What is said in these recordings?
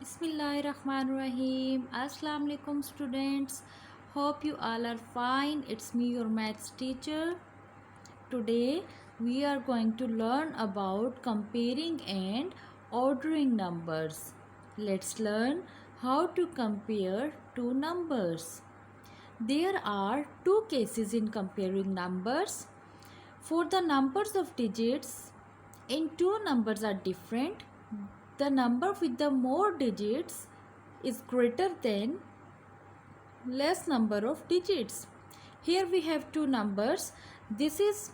Bismillahirrahmanirrahim. Assalamu alaikum students. Hope you all are fine. It's me your maths teacher. Today we are going to learn about comparing and ordering numbers. Let's learn how to compare two numbers. There are two cases in comparing numbers. For the numbers of digits, in two numbers are different. The number with the more digits is greater than less number of digits. Here we have two numbers. This is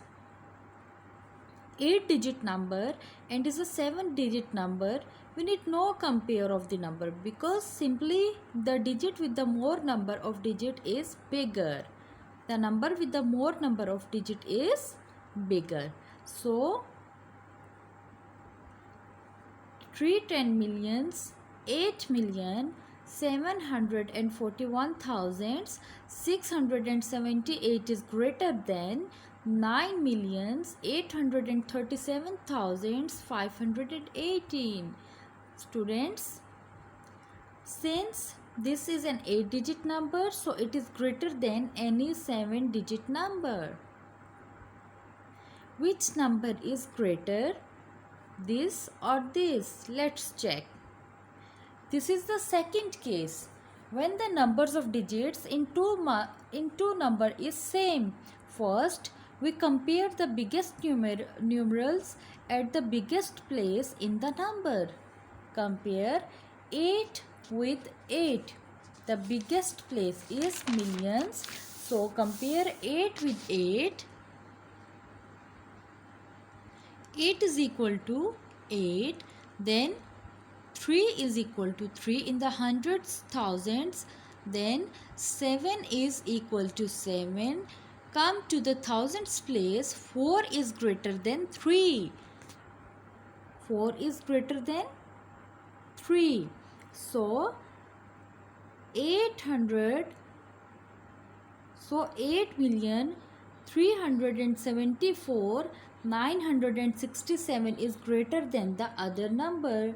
8-digit number and is a 7-digit number. We need no compare of the number because simply the digit with the more number of digit is bigger. The number with the more number of digit is bigger. So 3 10 millions, 8,741,678 is greater than 9,837,518. Students, since this is an 8-digit number, so it is greater than any 7-digit number. Which number is greater? This or this? Let's check. This is the second case. When the numbers of digits in two number is same. First, we compare the biggest numerals at the biggest place in the number. Compare 8 with 8. The biggest place is millions. So compare 8 with 8. 8 is equal to 8, then 3 is equal to 3 in the hundreds, thousands, then 7 is equal to 7. Come to the thousands place, 4 is greater than 3. 4 is greater than 3. So 8,374,967 is greater than the other number.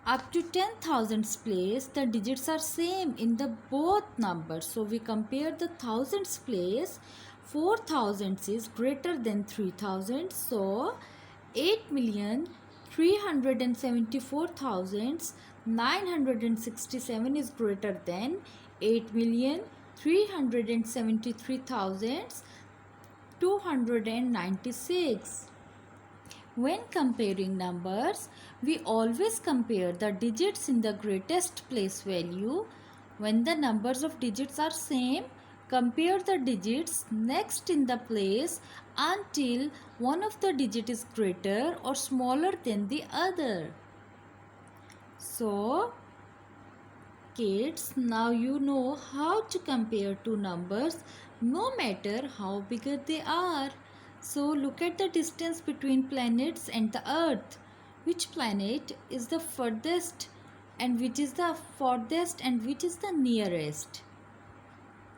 Up to 10,000s place, the digits are same in the both numbers. So we compare the thousands place. 4,000s is greater than 3,000. So 8,374,967 is greater than 8,373,296. When comparing numbers, we always compare the digits in the greatest place value. When the numbers of digits are same, compare the digits next in the place until one of the digit is greater or smaller than the other. So, kids, now you know how to compare two numbers no matter how bigger they are. So look at the distance between planets and the earth. Which planet is the furthest and which is the farthest and which is the nearest?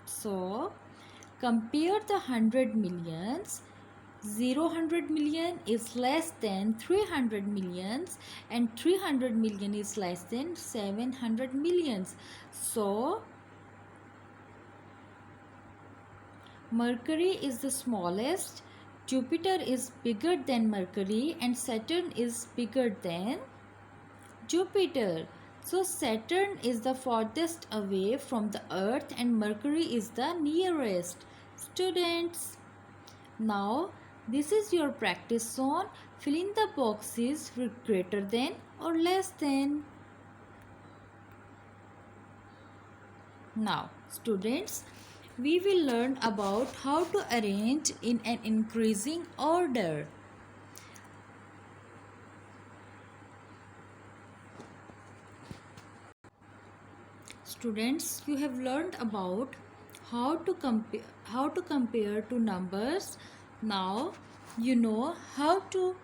So compare the 100 millions. 0 million is less than 300 millions and 300 million is less than 700 millions. So Mercury is the smallest, Jupiter is bigger than Mercury and Saturn is bigger than Jupiter. So Saturn is the farthest away from the Earth and Mercury is the nearest. Students, now this is your practice zone. Fill in the boxes with greater than or less than. Now, students, we will learn about how to arrange in an increasing order. Students, you have learned about how to compare two numbers. Now you know how to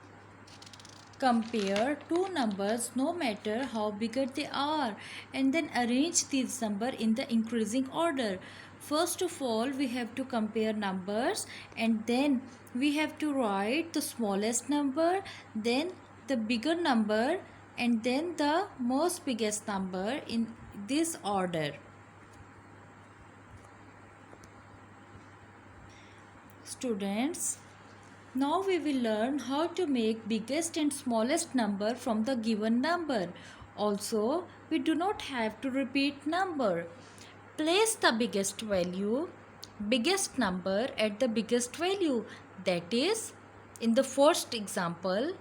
compare two numbers no matter how bigger they are and then arrange these numbers in the increasing order. First of all, we have to compare numbers and then we have to write the smallest number, then the bigger number, and then the most biggest number in this order. Students, now we will learn how to make biggest and smallest number from the given number. Also, we do not have to repeat number. Place the biggest number at the biggest value. That is, in the first example,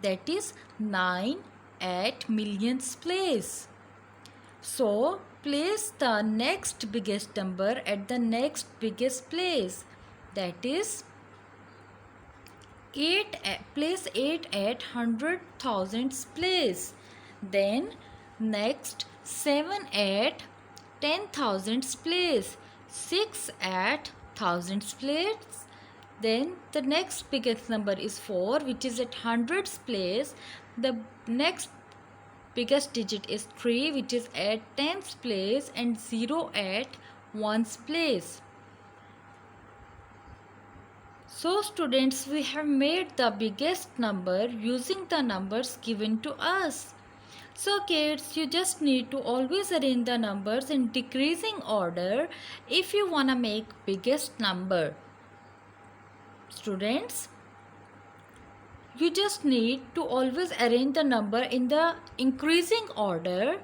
that is 9 at millions place. So, place the next biggest number at the next biggest place. That is 8 at 100,000s place. Then next 7 at 10,000s place. 6 at thousands place. Then the next biggest number is 4, which is at hundreds place. The next biggest digit is 3, which is at tens place, and 0 at ones place. So students, we have made the biggest number using the numbers given to us. So kids, you just need to always arrange the numbers in decreasing order if you want to make biggest number. Students, you just need to always arrange the number in the increasing order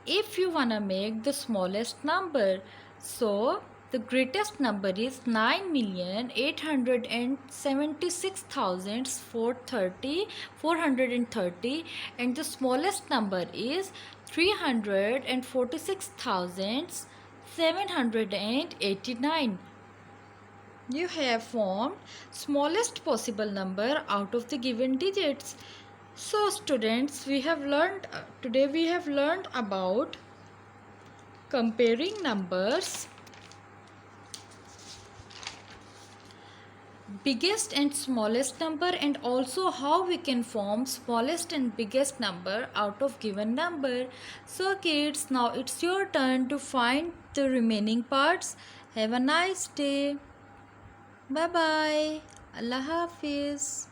if you want to make the smallest number. So the greatest number is 9,876,430, and the smallest number is 346,789. You have formed smallest possible number out of the given digits. So students, today we have learned about comparing numbers, biggest and smallest number, and also how we can form smallest and biggest number out of given number. So kids, now it's your turn to find the remaining parts. Have a nice day. Bye bye. Allah Hafiz.